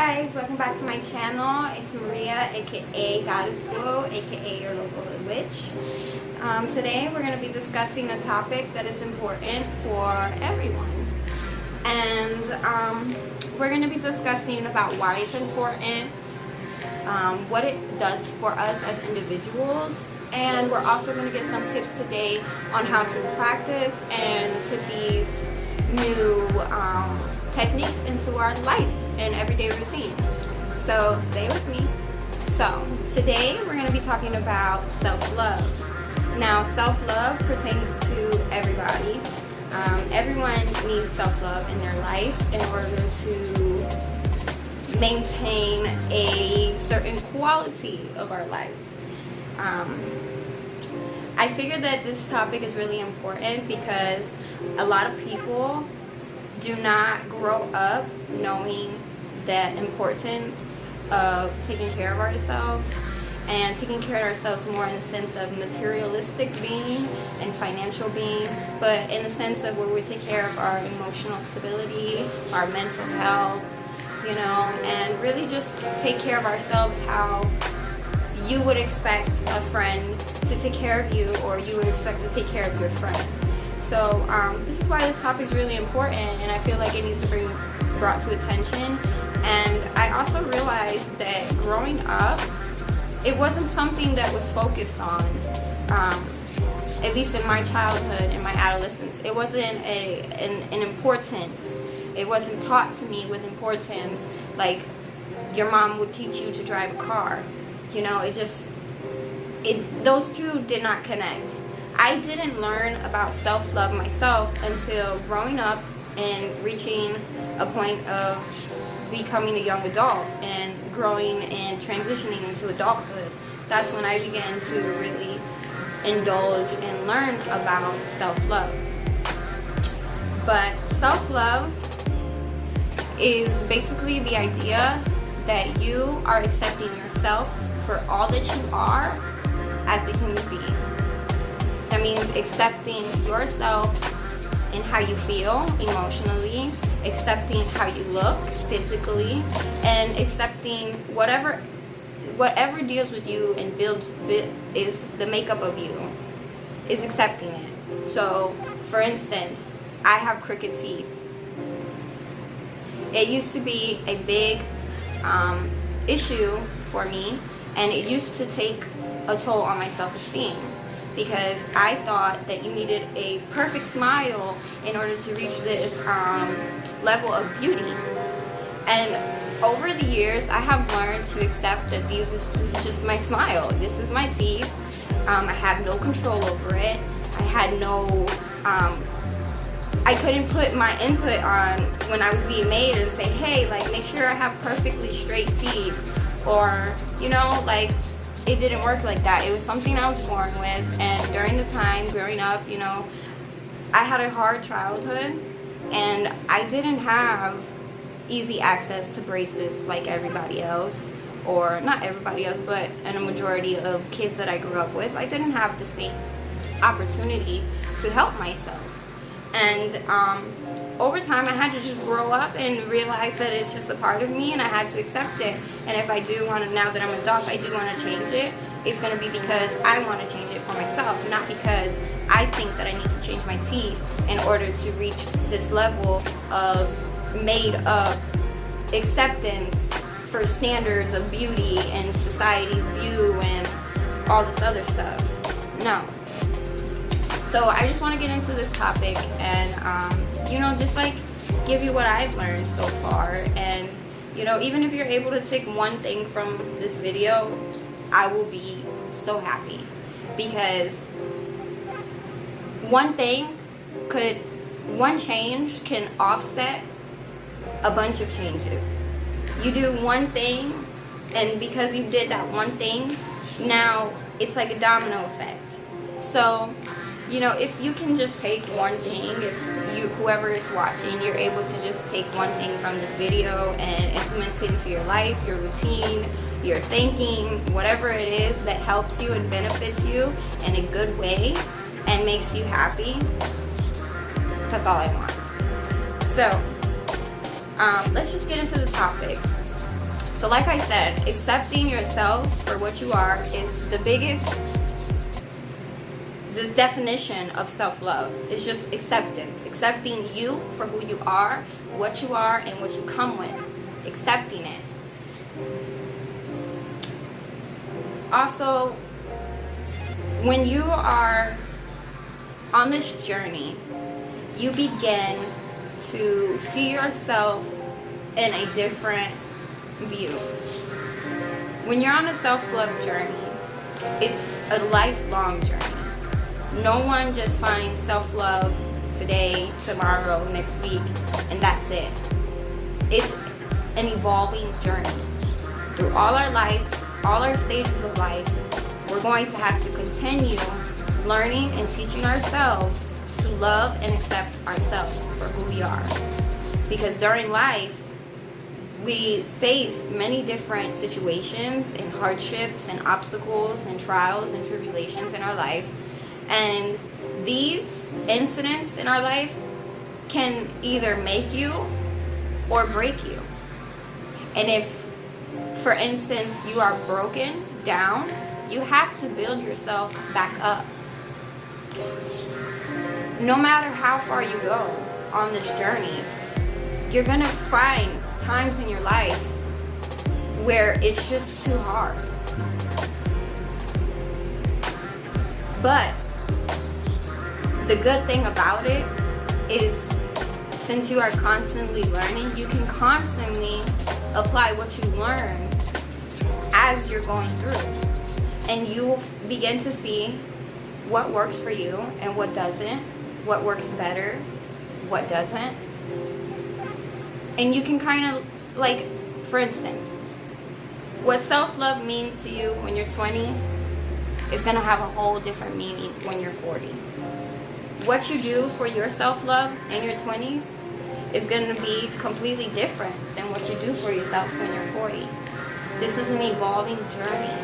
guys, welcome back to my channel. It's Maria, aka Goddess Woo, aka your local hood witch. Today we're going to be discussing a topic that is important for everyone, and we're going to be discussing about why it's important, what it does for us as individuals, and we're also going to get some tips today on how to practice and put these new techniques into our life and everyday routine. So stay with me. So today we're going to be talking about self-love. Now, self-love pertains to everybody. Everyone needs self-love in their life in order to maintain a certain quality of our life. I figured that this topic is really important because a lot of people do not grow up knowing the importance of taking care of ourselves and taking care of ourselves more in the sense of materialistic being and financial being, but in the sense of where we take care of our emotional stability, our mental health, and really just take care of ourselves how you would expect a friend to take care of you, or you would expect to take care of your friend. So this is why this topic is really important, and I feel like it needs to be brought to attention. And I also realized that growing up, it wasn't something that was focused on, at least in my childhood and my adolescence. It wasn't an importance. It wasn't taught to me with importance, like your mom would teach you to drive a car. Those two did not connect. I didn't learn about self-love myself until growing up and reaching a point of becoming a young adult and growing and transitioning into adulthood. That's when I began to really indulge and learn about self-love. But self-love is basically the idea that you are accepting yourself for all that you are as a human being. That means accepting yourself and how you feel emotionally, accepting how you look physically, and accepting whatever deals with you and is the makeup of you, is accepting it. So, for instance, I have crooked teeth. It used to be a big issue for me, and it used to take a toll on my self-esteem, because I thought that you needed a perfect smile in order to reach this level of beauty. And over the years, I have learned to accept that this is just my smile. This is my teeth. I have no control over it. I had no, I couldn't put my input on when I was being made and say, hey, make sure I have perfectly straight teeth, or, it didn't work like that. It was something I was born with, and during the time growing up, I had a hard childhood, and I didn't have easy access to braces like everybody else, or not everybody else, but in a majority of kids that I grew up with. I didn't have the same opportunity to help myself, and over time I had to just grow up and realize that it's just a part of me, and I had to accept it. And if I do want to, now that I'm an adult, I do want to change it, it's going to be because I want to change it for myself, not because I think that I need to change my teeth in order to reach this level of made up acceptance for standards of beauty and society's view and all this other stuff. No. So I just want to get into this topic and just give you what I've learned so far. And even if you're able to take one thing from this video, I will be so happy, because one change can offset a bunch of changes. You do one thing, and because you did that one thing, now it's like a domino effect. So if you can just take one thing, if whoever is watching, you're able to just take one thing from this video and implement it into your life, your routine, your thinking, whatever it is that helps you and benefits you in a good way and makes you happy, that's all I want. So let's just get into the topic. So like I said, accepting yourself for what you are is the definition of self-love. It's just acceptance. Accepting you for who you are, what you are, and what you come with. Accepting it. Also, when you are on this journey, you begin to see yourself in a different view. When you're on a self-love journey, it's a lifelong journey. No one just finds self-love today, tomorrow, next week, and that's it. It's an evolving journey. Through all our lives, all our stages of life, we're going to have to continue learning and teaching ourselves to love and accept ourselves for who we are. Because during life, we face many different situations and hardships and obstacles and trials and tribulations in our life. And these incidents in our life can either make you or break you. And if, for instance, you are broken down, you have to build yourself back up. No matter how far you go on this journey, you're gonna find times in your life where it's just too hard. But the good thing about it is, since you are constantly learning, you can constantly apply what you learn as you're going through. And you will begin to see what works for you and what doesn't, what works better, what doesn't. And you can kind of, like, for instance, what self-love means to you when you're 20 is going to have a whole different meaning when you're 40. What you do for your self-love in your 20s is going to be completely different than what you do for yourself when you're 40. This is an evolving journey.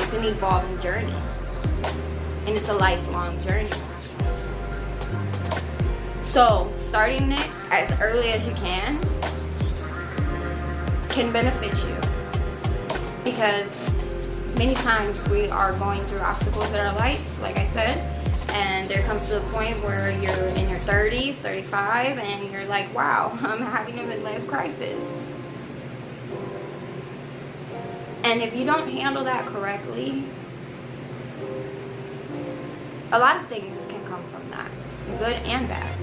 It's an evolving journey. And it's a lifelong journey. So, starting it as early as you can benefit you. Because many times we are going through obstacles in our life, like I said, and there comes to a point where you're in your 30s, 35, and you're like, wow, I'm having a midlife crisis. And if you don't handle that correctly, a lot of things can come from that, good and bad.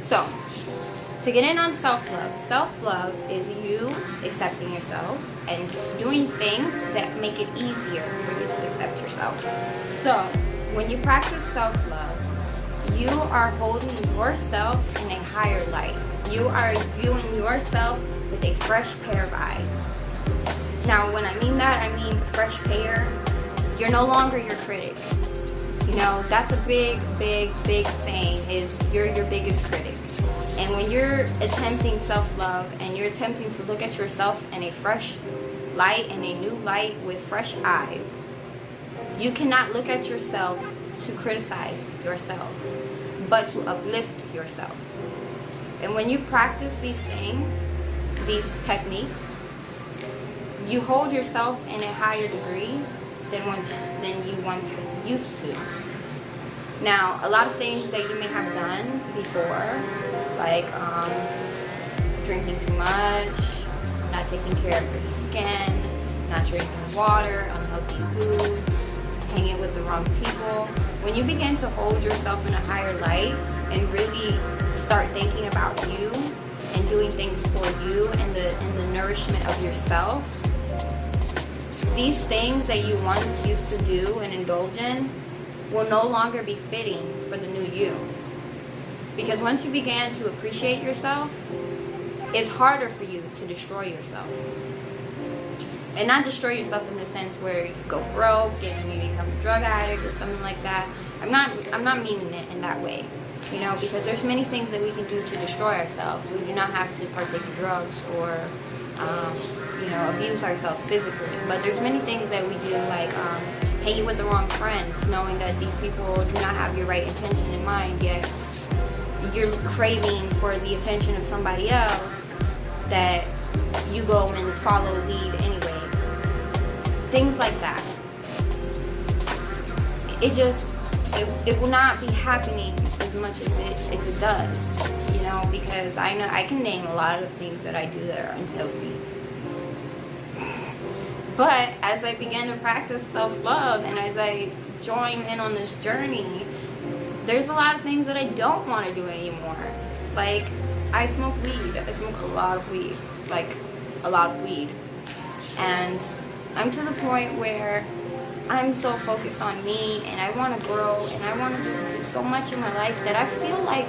So, to get in on self-love is you accepting yourself and doing things that make it easier for you to accept yourself. So, when you practice self-love, you are holding yourself in a higher light. You are viewing yourself with a fresh pair of eyes. Now, when I mean that, I mean fresh pair. You're no longer your critic. You know, that's a big thing, is you're your biggest critic. And when you're attempting self-love and you're attempting to look at yourself in a fresh light, in a new light with fresh eyes, you cannot look at yourself to criticize yourself, but to uplift yourself. And when you practice these things, these techniques, you hold yourself in a higher degree than you once used to. Now, a lot of things that you may have done before, like drinking too much, not taking care of your skin, not drinking water, unhealthy foods, hanging with the wrong people. When you begin to hold yourself in a higher light and really start thinking about you and doing things for you and the nourishment of yourself, these things that you once used to do and indulge in will no longer be fitting for the new you. Because once you began to appreciate yourself, it's harder for you to destroy yourself. And not destroy yourself in the sense where you go broke and you become a drug addict or something like that. I'm not meaning it in that way. You know, because there's many things that we can do to destroy ourselves. We do not have to partake in drugs or abuse ourselves physically. But there's many things that we do, like hanging with the wrong friends, knowing that these people do not have your right intention in mind, yet you're craving for the attention of somebody else, that you go and follow lead anyway. Things like that. It will not be happening as much as it does, you know, because I know I can name a lot of things that I do that are unhealthy. But as I began to practice self-love and as I join in on this journey, there's a lot of things that I don't want to do anymore. Like, I smoke weed. I smoke a lot of weed. Like, a lot of weed. And I'm to the point where I'm so focused on me, and I want to grow, and I want to just do so much in my life that I feel like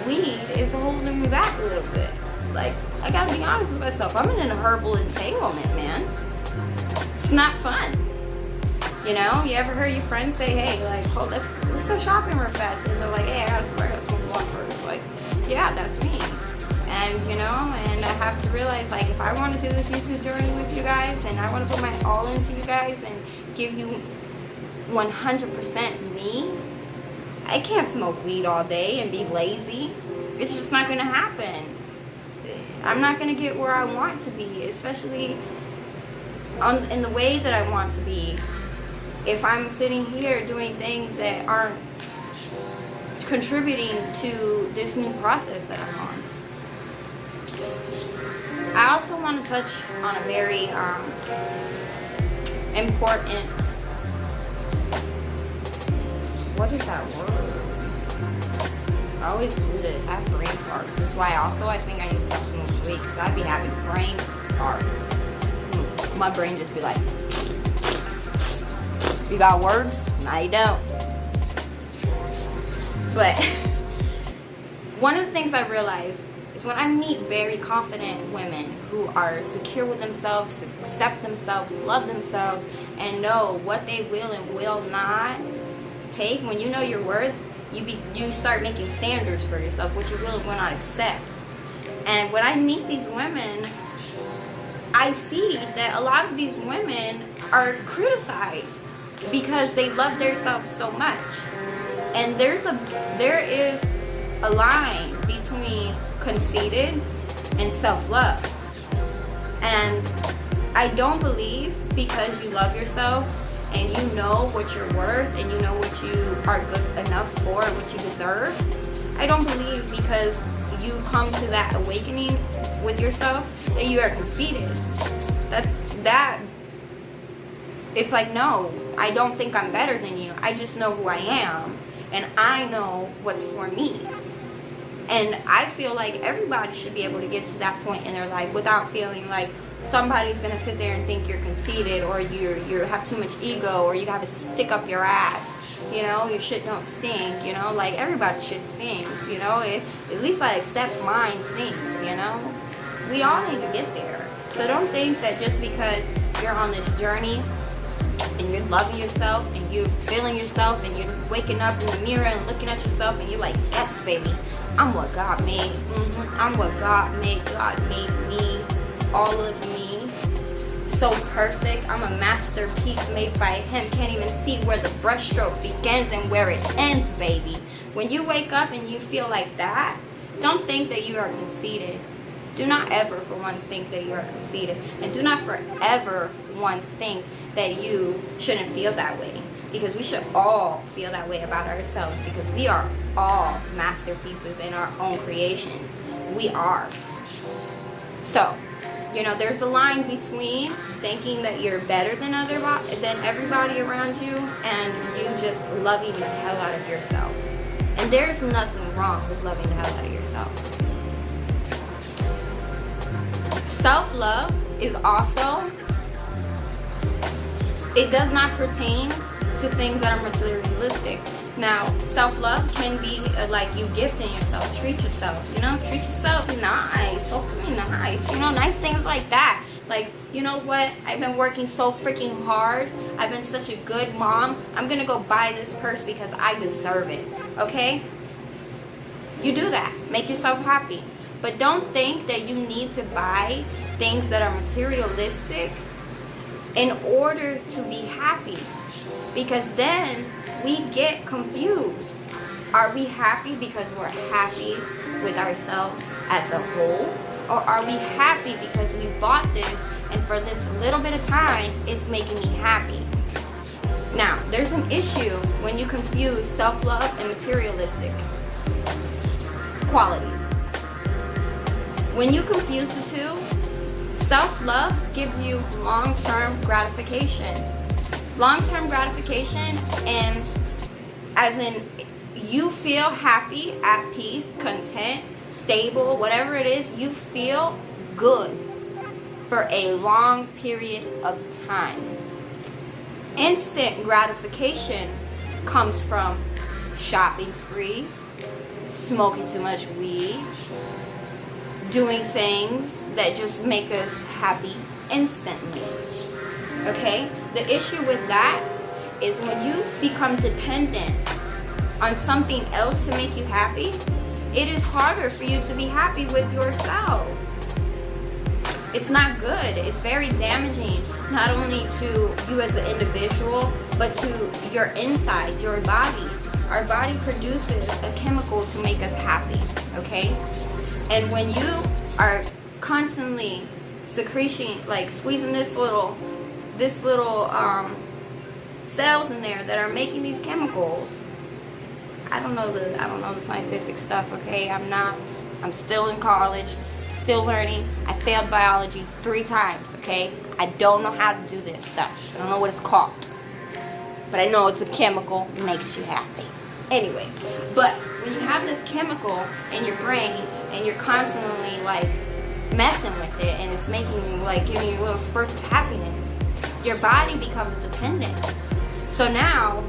weed is holding me back a little bit. Like, I gotta be honest with myself. I'm in a herbal entanglement, man. It's not fun. You know, you ever heard your friends say, hey, like, oh, let's go shopping real fast, and they're like, hey, I gotta smoke blunt first. Like, yeah, that's me. And, you know, and I have to realize, like, if I want to do this YouTube journey with you guys, and I want to put my all into you guys and give you 100% me, I can't smoke weed all day and be lazy. It's just not going to happen. I'm not going to get where I want to be, especially in the way that I want to be, if I'm sitting here doing things that aren't contributing to this new process that I'm on. I also want to touch on a very important, what is that word? I always do this. I have brain farts. That's why I think I need to stop smoking weed, because I'd be having brain farts. My brain just be like, you got words? No, you don't. But one of the things I realized is when I meet very confident women who are secure with themselves, accept themselves, love themselves, and know what they will and will not take, when you know your worth, you start making standards for yourself, what you will and will not accept. And when I meet these women, I see that a lot of these women are criticized because they love themselves so much. And there is a line between conceited and self-love. And I don't believe because you love yourself and you know what you're worth and you know what you are good enough for and what you deserve, I don't believe because you come to that awakening with yourself that you are conceited. That it's like, no, I don't think I'm better than you. I just know who I am, and I know what's for me. And I feel like everybody should be able to get to that point in their life without feeling like somebody's gonna sit there and think you're conceited, or you have too much ego, or you have to stick up your ass. You know, your shit don't stink. You know, like everybody's shit stinks. You know, at least I accept mine stinks. You know, we all need to get there. So don't think that just because you're on this journey and you're loving yourself and you're feeling yourself and you're waking up in the mirror and looking at yourself and you're like, yes, baby, I'm what God made. I'm what God made. God made me, all of me, so perfect. I'm a masterpiece made by Him. Can't even see where the brushstroke begins and where it ends, baby. When you wake up and you feel like that, don't think that you are conceited. Do not ever for once think that you are conceited. And do not forever once think that you shouldn't feel that way. Because we should all feel that way about ourselves. Because we are all masterpieces in our own creation. We are. So, you know, there's a line between thinking that you're better than everybody around you and you just loving the hell out of yourself. And there's nothing wrong with loving the hell out of yourself. Self-love is also, it does not pertain to things that are materialistic. Now, self-love can be like you gifting yourself, treat yourself, you know, treat yourself nice, hopefully nice, you know, nice things like that. Like, you know what, I've been working so freaking hard, I've been such a good mom, I'm gonna go buy this purse because I deserve it, okay? You do that, make yourself happy. But don't think that you need to buy things that are materialistic in order to be happy. Because then we get confused. Are we happy because we're happy with ourselves as a whole? Or are we happy because we bought this and for this little bit of time, it's making me happy? Now, there's an issue when you confuse self-love and materialistic qualities. When you confuse the two, self-love gives you long-term gratification. Long-term gratification, and as in you feel happy, at peace, content, stable, whatever it is, you feel good for a long period of time. Instant gratification comes from shopping sprees, smoking too much weed, doing things that just make us happy instantly. Okay? The issue with that is when you become dependent on something else to make you happy, it is harder for you to be happy with yourself. It's not good. It's very damaging, not only to you as an individual, but to your insides, your body. Our body produces a chemical to make us happy, okay? And when you are constantly secreting, like squeezing this little cells in there that are making these chemicals, I don't know the scientific stuff, okay? I'm still in college, still learning. I failed biology 3 times, okay? I don't know how to do this stuff. I don't know what it's called. But I know it's a chemical that makes you happy. Anyway, but when you have this chemical in your brain and you're constantly like messing with it and it's making you like giving you little spurts of happiness, your body becomes dependent. So now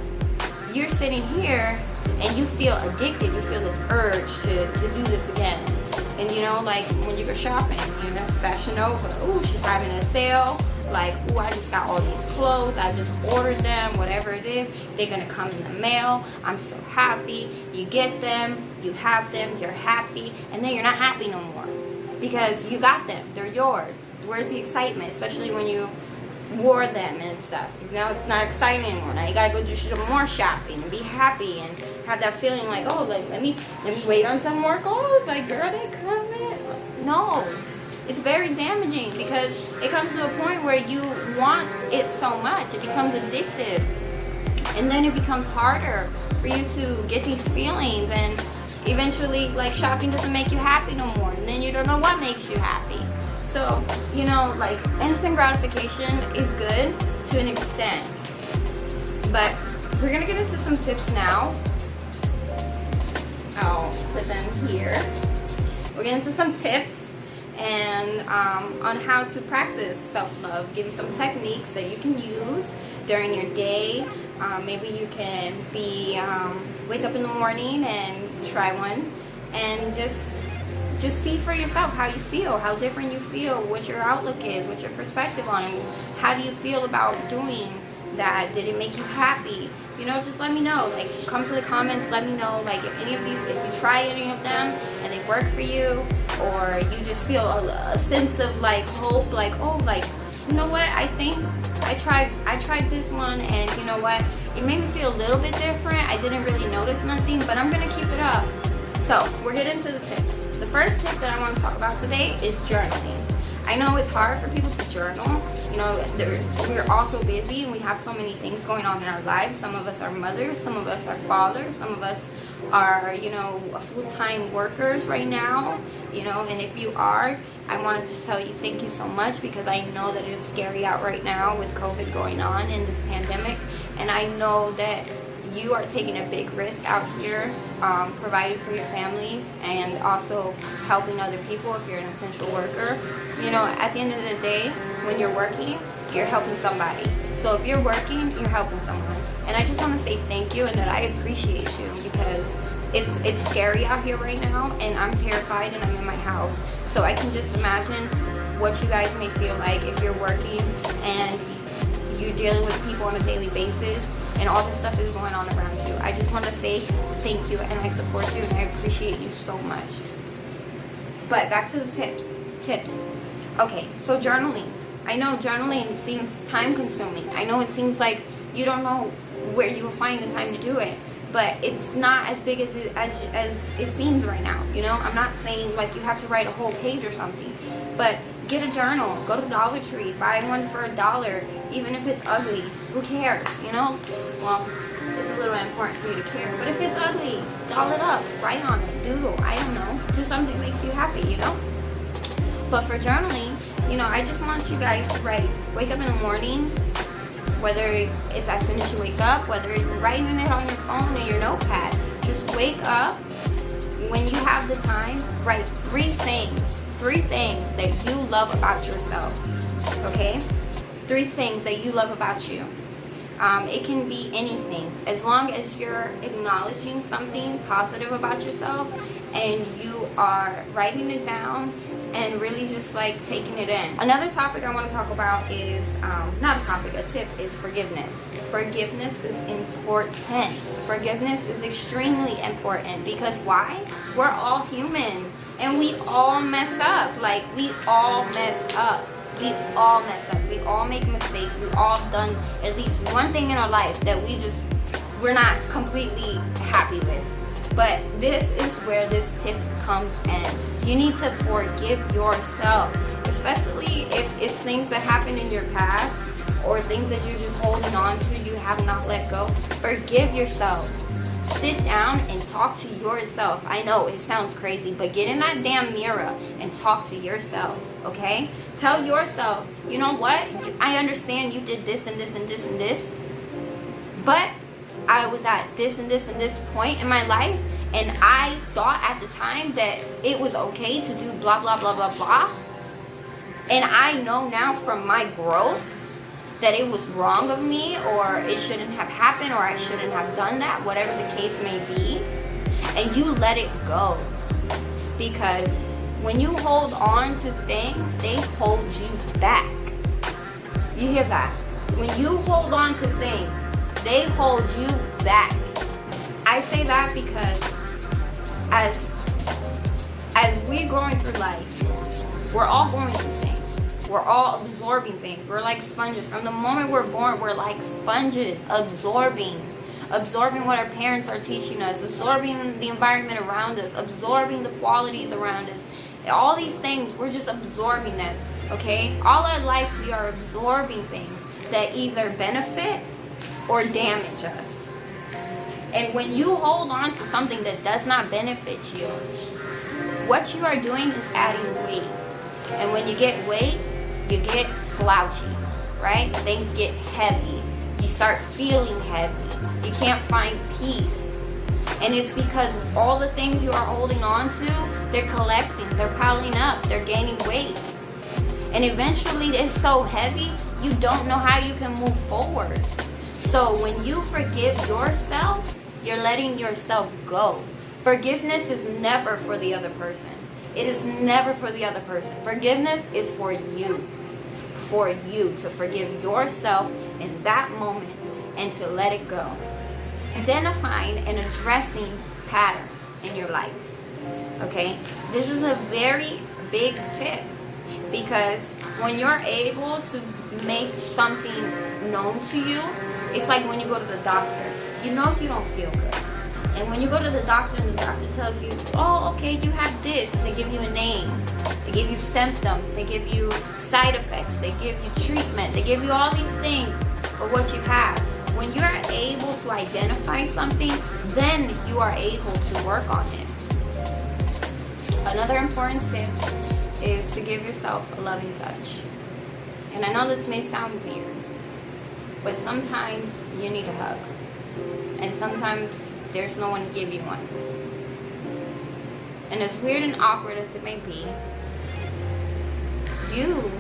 you're sitting here and you feel addicted. You feel this urge to do this again. And you know, like when you go shopping, you know, Fashion Nova, ooh, she's having a sale. Like, ooh, I just got all these clothes. I just ordered them, whatever it is. They're going to come in the mail. I'm so happy. You get them, you have them, you're happy. And then you're not happy no more because you got them. They're yours. Where's the excitement? Especially when you wore them and stuff. Now it's not exciting anymore. Now you gotta go do some more shopping and be happy and have that feeling like, oh, like let me wait on some more clothes. Like, girl, they coming. No, it's very damaging because it comes to a point where you want it so much, it becomes addictive, and then it becomes harder for you to get these feelings, and eventually, like, shopping doesn't make you happy no more, and then you don't know what makes you happy. So, you know, like, instant gratification is good to an extent. But we're going to get into some tips now. I'll put them here. We're getting into some tips and on how to practice self-love. Give you some techniques that you can use during your day. Maybe you can wake up in the morning and try one and just see for yourself how you feel, how different you feel, what your outlook is, what your perspective on it, how do you feel about doing that, did it make you happy, you know, just let me know, like, come to the comments, let me know, like, if any of these, if you try any of them and they work for you, or you just feel a sense of, like, hope, like, oh, like, you know what, I think I tried this one, and you know what, it made me feel a little bit different, I didn't really notice nothing, but I'm gonna keep it up. So, we're getting into the tips. The first tip that I want to talk about today is journaling. I know it's hard for people to journal. You know, we're all so busy and we have so many things going on in our lives. Some of us are mothers, some of us are fathers, some of us are, you know, full-time workers right now, you know, and if you are, I want to just tell you thank you so much, because I know that it's scary out right now with COVID going on in this pandemic, and I know that you are taking a big risk out here, providing for your families and also helping other people if you're an essential worker. You know, at the end of the day, when you're working, you're helping somebody. So if you're working, you're helping someone. And I just want to say thank you and that I appreciate you, because it's scary out here right now, and I'm terrified and I'm in my house. So I can just imagine what you guys may feel like if you're working and you're dealing with people on a daily basis and all this stuff is going on around you. I just want to say thank you, and I support you, and I appreciate you so much. But back to the tips. Okay, so journaling. I know journaling seems time consuming. I know it seems like you don't know where you will find the time to do it. but it's not as big as it seems right now. You know, I'm not saying like you have to write a whole page or something, but get a journal, go to Dollar Tree, buy one for $1, even if it's ugly. Who cares, you know? Well, it's a little important for you to care, but if it's ugly, doll it up, write on it, doodle, I don't know, do something that makes you happy, you know? But for journaling, you know, I just want you guys to write. Wake up in the morning, whether it's as soon as you wake up, whether you're writing it on your phone or your notepad, just wake up. When you have the time, write 3 things that you love about yourself, okay? 3 things that you love about you. It can be anything, as long as you're acknowledging something positive about yourself and you are writing it down and really just like taking it in. Another topic I want to talk about is, not a topic, a tip is forgiveness. Forgiveness is important. Forgiveness is extremely important because why? We're all human and we all mess up. Like, we all mess up. We all mess up. We all make mistakes. We all done at least one thing in our life that we're not completely happy with. But this is where this tip comes in. You need to forgive yourself, especially if it's things that happened in your past or things that you're just holding on to, you have not let go. Forgive yourself. Sit down and talk to yourself. I know it sounds crazy, but get in that damn mirror and talk to yourself, okay? Tell yourself, you know what? I understand you did this and this and this and this, but I was at this and this and this point in my life, and I thought at the time that it was okay to do blah, blah, blah, blah, blah. And I know now from my growth that it was wrong of me, or it shouldn't have happened, or I shouldn't have done that, whatever the case may be. And you let it go. Because when you hold on to things, they hold you back. You hear that? When you hold on to things, they hold you back. I say that because as we're going through life, we're all going through things. We're all absorbing things. We're like sponges. From the moment we're born, we're like sponges, absorbing what our parents are teaching us, absorbing the environment around us, absorbing the qualities around us. All these things, we're just absorbing them, okay? All our life, we are absorbing things that either benefit or damage us. And when you hold on to something that does not benefit you, what you are doing is adding weight. And when you get weight, you get slouchy, right? Things get heavy. You start feeling heavy. You can't find peace. And it's because all the things you are holding on to, they're collecting, they're piling up, they're gaining weight. And eventually it's so heavy, you don't know how you can move forward. So when you forgive yourself, you're letting yourself go. Forgiveness is never for the other person. It is never for the other person. Forgiveness is for you. For you to forgive yourself in that moment and to let it go. Identifying and addressing patterns in your life. Okay? This is a very big tip, because when you're able to make something known to you, it's like when you go to the doctor. You know you don't feel good. And when you go to the doctor and the doctor tells you, oh, okay, you have this. They give you a name. They give you symptoms. They give you side effects. They give you treatment. They give you all these things for what you have. When you're able to identify something, then you are able to work on it. Another important tip is to give yourself a loving touch. And I know this may sound weird, but sometimes you need a hug. And sometimes there's no one to give you one. And as weird and awkward as it may be, you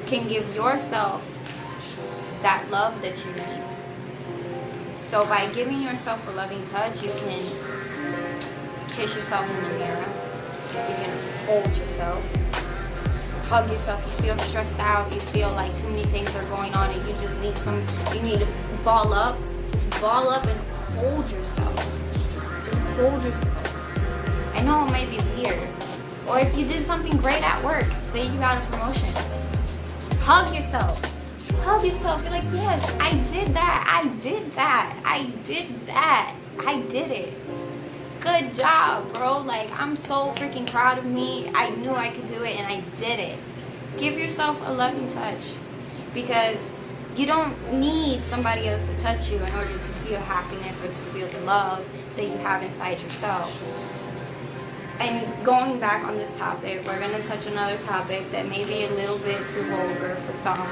can give yourself that love that you need. So by giving yourself a loving touch, you can kiss yourself in the mirror. You can hold yourself, hug yourself. You feel stressed out, you feel like too many things are going on and you just need you need to ball up. Just ball up and hold yourself. Just hold yourself. I know it might be weird. Or if you did something great at work, say you got a promotion, hug yourself. Love yourself. You're like, yes, I did that. I did that. I did that. I did it. Good job, bro. Like, I'm so freaking proud of me. I knew I could do it, and I did it. Give yourself a loving touch, because you don't need somebody else to touch you in order to feel happiness or to feel the love that you have inside yourself. And going back on this topic, we're going to touch another topic that may be a little bit too vulgar for some.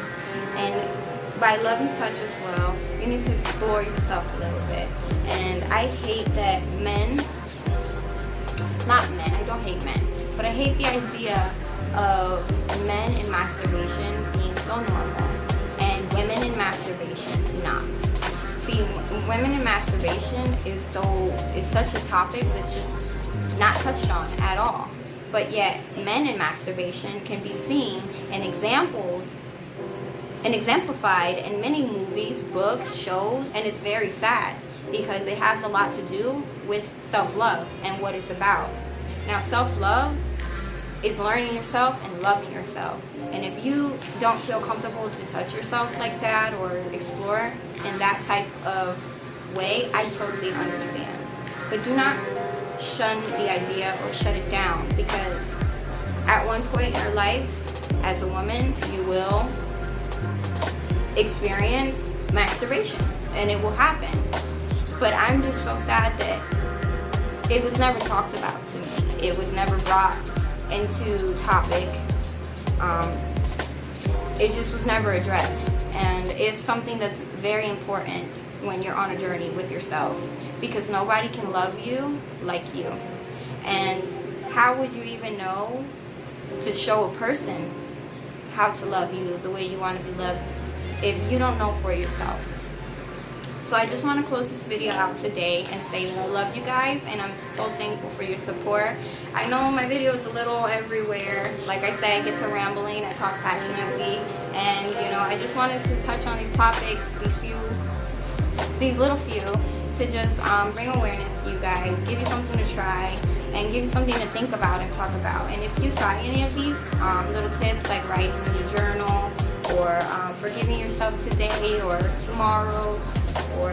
And by loving touch as well, you need to explore yourself a little bit. And I hate that I don't hate men, but I hate the idea of men in masturbation being so normal and women in masturbation not. See, women in masturbation is such a topic that's just not touched on at all. But yet, men in masturbation can be seen in examples and exemplified in many movies, books, shows, and it's very sad because it has a lot to do with self-love and what it's about. Now, self-love is learning yourself and loving yourself. And if you don't feel comfortable to touch yourself like that or explore in that type of way, I totally understand. But do not shun the idea or shut it down, because at one point in your life as a woman you will experience masturbation and it will happen. But I'm just so sad that it was never talked about to me. It was never brought into topic. It just was never addressed, and it's something that's very important when you're on a journey with yourself, because nobody can love you like you. And how would you even know to show a person how to love you the way you want to be loved if you don't know for yourself? So I just want to close this video out today and say that I love you guys, and I'm so thankful for your support. I know my video is a little everywhere. Like I said, I get to rambling, I talk passionately, and I just wanted to touch on these topics, these little few, to just bring awareness to you guys, give you something to try, and give you something to think about and talk about. And if you try any of these little tips, like writing in a journal, or forgiving yourself today or tomorrow, or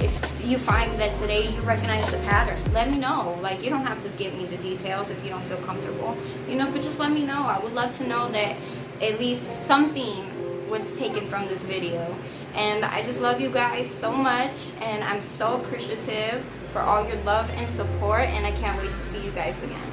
if you find that today you recognize the pattern, let me know. Like, you don't have to give me the details if you don't feel comfortable, but just let me know. I would love to know that at least something was taken from this video. And I just love you guys so much, and I'm so appreciative for all your love and support, and I can't wait to see you guys again.